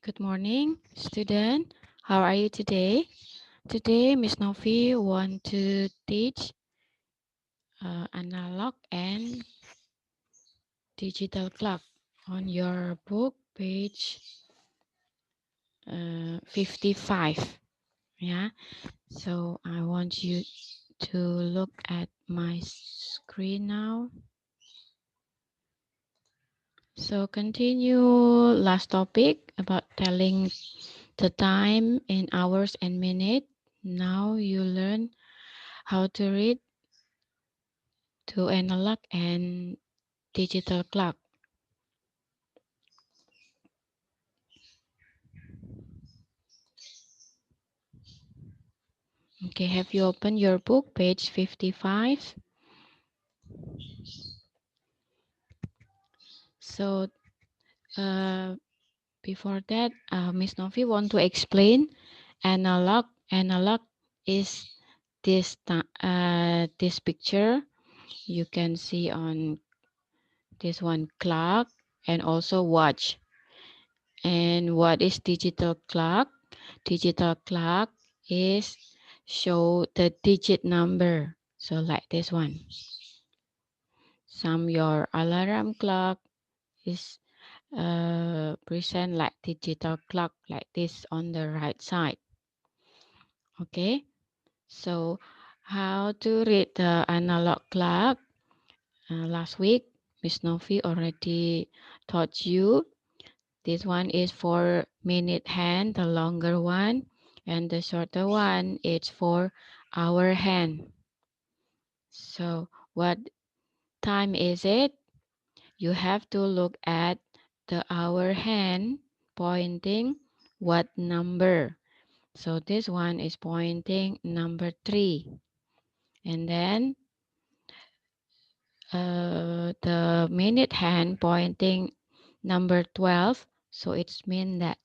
Good morning, student. How are you today? Today, Miss Novi want to teach analog and digital clock on your book, page 55. Yeah. So I want you to look at my screen now. So continue last topic about telling the time in hours and minutes. Now you learn how to read to analog and digital clock. Okay, have you opened your book, page 55? So uh, before that, Miss Novi want to explain analog. Analog is this picture you can see on this one, clock and also watch. And what is digital clock? Digital clock is show the digit number. So like this one. Some your alarm clock is present like digital clock like this on the right side. Okay. So how to read the analog clock? Last week, Miss Novi already taught you. This one is for minute hand, the longer one, and the shorter one is for hour hand. So what time is it? You have to look at the hour hand pointing what number. So this one is pointing number 3. And then the minute hand pointing number 12. So it's mean that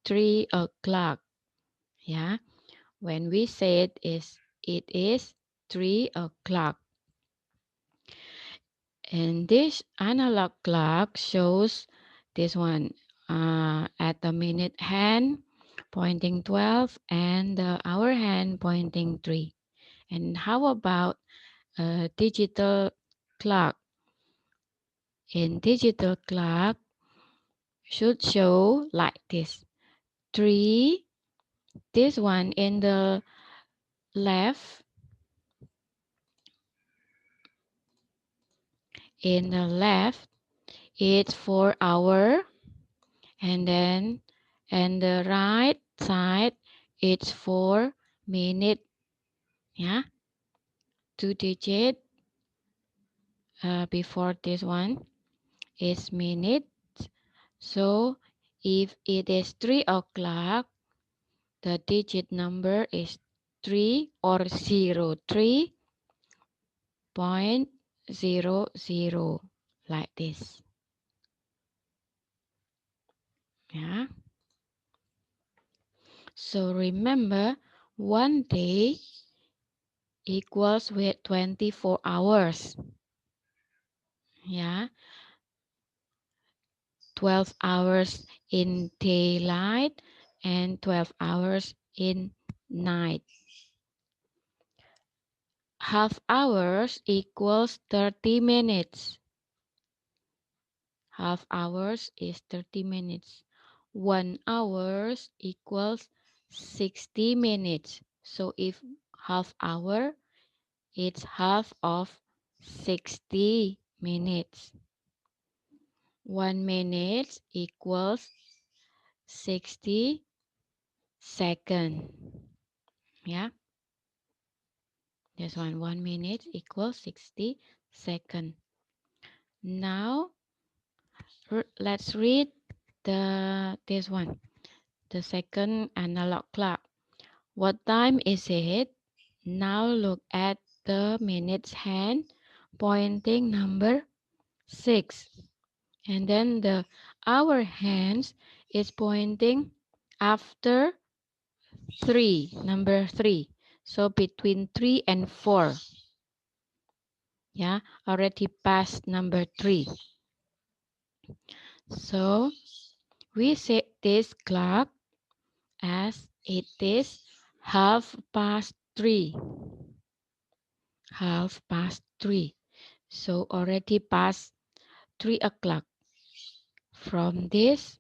3 o'clock. Yeah. When we say it is 3 o'clock. And this analog clock shows this one at the minute hand pointing 12 and the hour hand pointing 3. And how about a digital clock? In digital clock should show like this. 3, this one in the left, it's for hour, and then and the right side it's for minute. Yeah, 2 digit before this one is minute. So if it is 3 o'clock, the digit number is 3 or 0, 3.00 like this. Yeah. So remember, one day equals with 24 hours. Yeah. 12 hours in daylight and 12 hours in night. Half hours equals 30 minutes. Half hours is 30 minutes. 1 hours equals 60 minutes. So if half hour, it's half of 60 minutes. 1 minute equals 60 seconds. Yeah. This one, 1 minute equals 60 seconds. Now, let's read this one, the second analog clock. What time is it? Now look at the minutes hand pointing number 6. And then the hour hands is pointing after 3, number 3. So between 3 and 4. Yeah, already past number 3. So we say this clock as it is 3:30. 3:30. So already past 3 o'clock. From this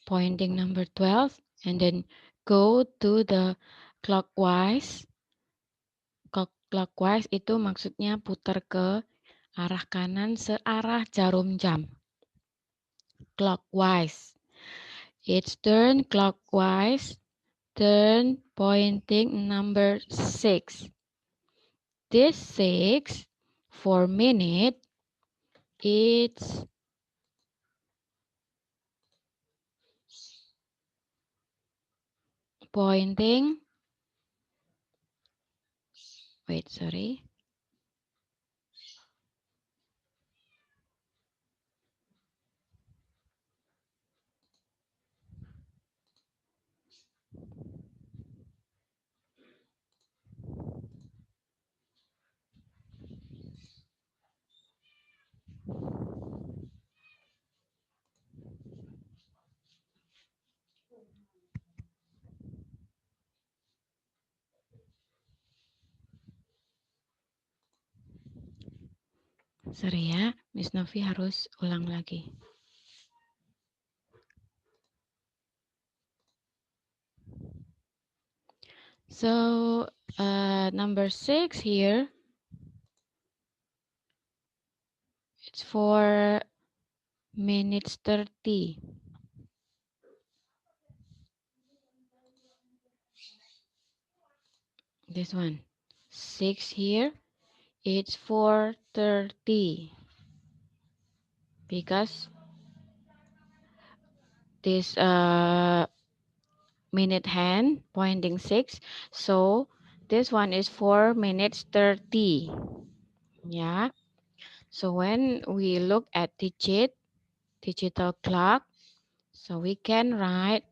pointing number 12 and then go to the clockwise. Clockwise itu maksudnya putar ke arah kanan searah jarum jam. Clockwise. It's turn clockwise, turn pointing number 6. This 6 for minute, it's pointing, wait, sorry. Sorry ya, Miss Novi harus ulang lagi. So, number 6 here, it's for minutes 30. This one. 6 here, it's for 30. Because this minute hand pointing 6, so this one is for minutes 30. Yeah. So when we look at digital clock, so we can write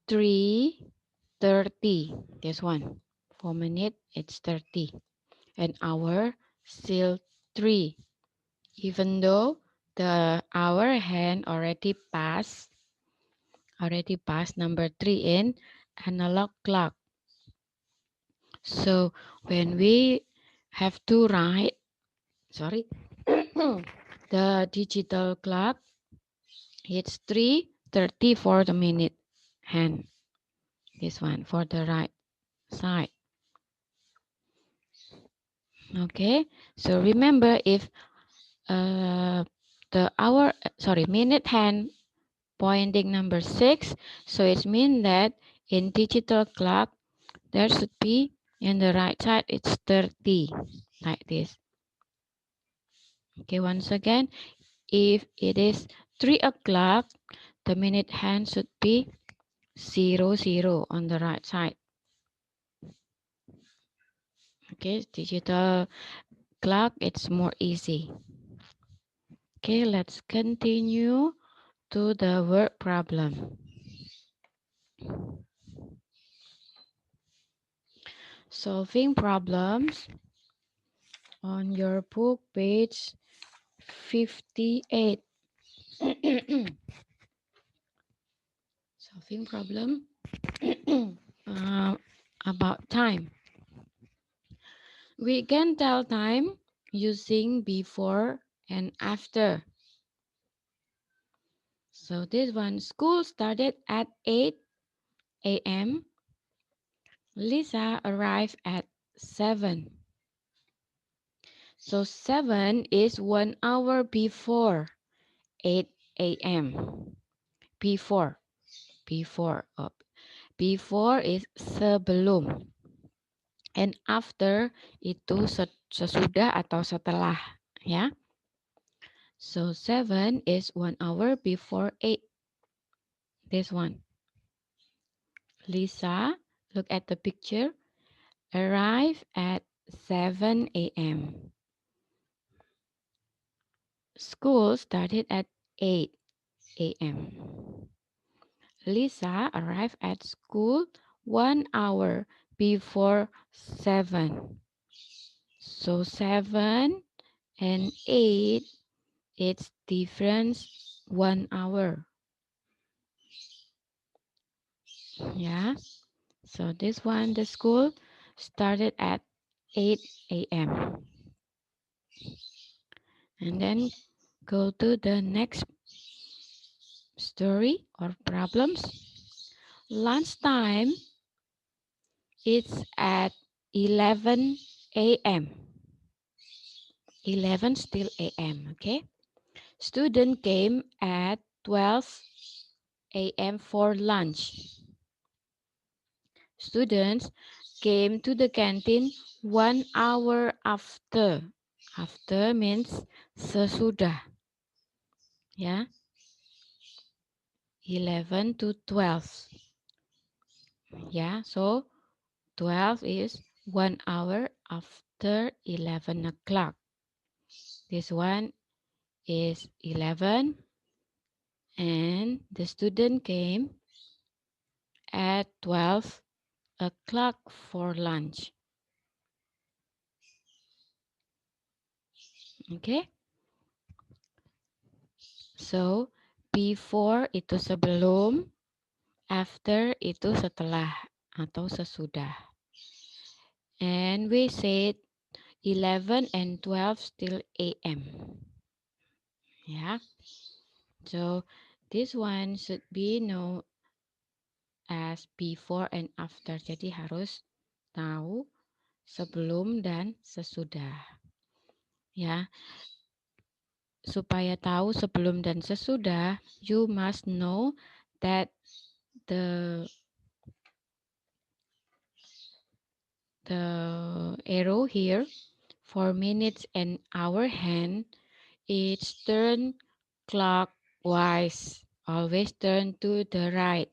3:30. This one. For minute, it's 30. And hour, still 3. Even though the hour hand already passed number 3 in analog clock. So when we have to write, the digital clock, it's 3:30 for the minute hand. This one for the right side. Okay, so remember if minute hand pointing number 6, so it means that in digital clock there should be in the right side it's 30 like this. Okay, once again, if it is 3 o'clock, the minute hand should be 00 on the right side. Okay, digital clock, it's more easy. Okay, let's continue to the word problem. Solving problems on your book, page 58. Solving problem about time. We can tell time using before and after. So this one, school started at 8 a.m. Lisa arrived at 7. So 7 is 1 hour before 8 a.m. Before is sebelum. And after itu sesudah atau setelah, ya. So 7 is 1 hour before 8. This one. Lisa, look at the picture, arrive at 7 a.m. School started at 8 a.m. Lisa arrived at school 1 hour before 7. So 7 and 8, it's difference 1 hour. Yeah. So this one, the school started at 8 a.m. And then go to the next story or problems. Lunchtime, it's at 11 a.m. 11 still a.m. Okay. Student came at 12 a.m. for lunch. Students came to the canteen 1 hour after. After means sesudah. Ya, 11 to 12. Ya, so 12 is 1 hour after 11 o'clock. This one is 11 and the student came at 12 o'clock for lunch. Okay. So, before itu sebelum, after itu setelah atau sesudah. And we said 11 and 12 still AM. Yeah. So, this one should be known as before and after. Jadi harus tahu sebelum dan sesudah. Ya, supaya tahu sebelum dan sesudah, you must know that the arrow here for minutes and hour hand, it's turn clockwise. Always turn to the right.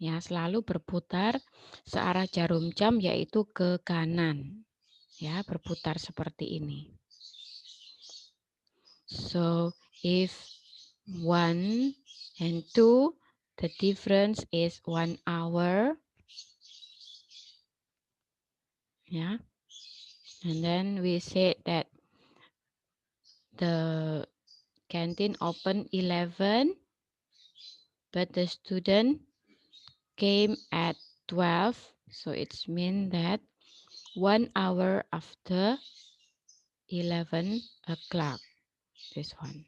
Ya, selalu berputar searah jarum jam yaitu ke kanan. Ya, berputar seperti ini. So, if 1 and 2, the difference is 1 hour. Yeah. And then we said that the canteen open 11, but the student came at 12. So it's mean that 1 hour after 11 o'clock. This one.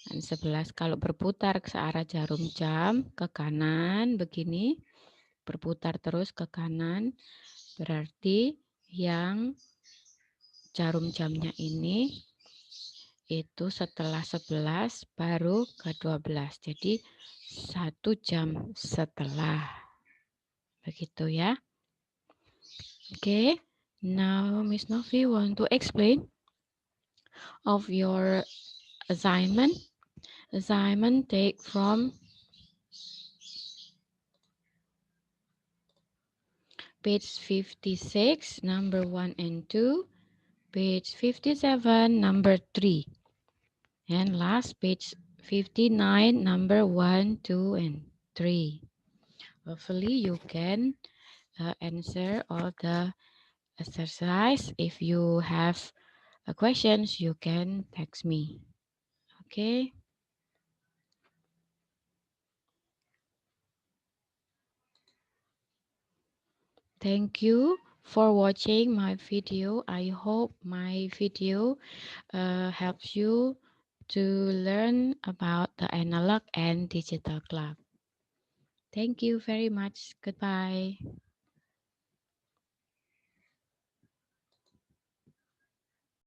Dan 11 kalau berputar ke searah jarum jam ke kanan begini, berputar terus ke kanan, berarti yang jarum jamnya ini itu setelah 11 baru ke 12. Jadi 1 jam setelah. Begitu ya. Okay. Now Miss Novi want to explain of your assignment. Assignment take from page 56, number 1 and 2, page 57, number 3, and last page 59, number 1, 2, and 3. Hopefully you can answer all the exercise. If you have questions, you can text me. Okay. Thank you for watching my video. I hope my video helps you to learn about the analog and digital clock. Thank you very much. Goodbye.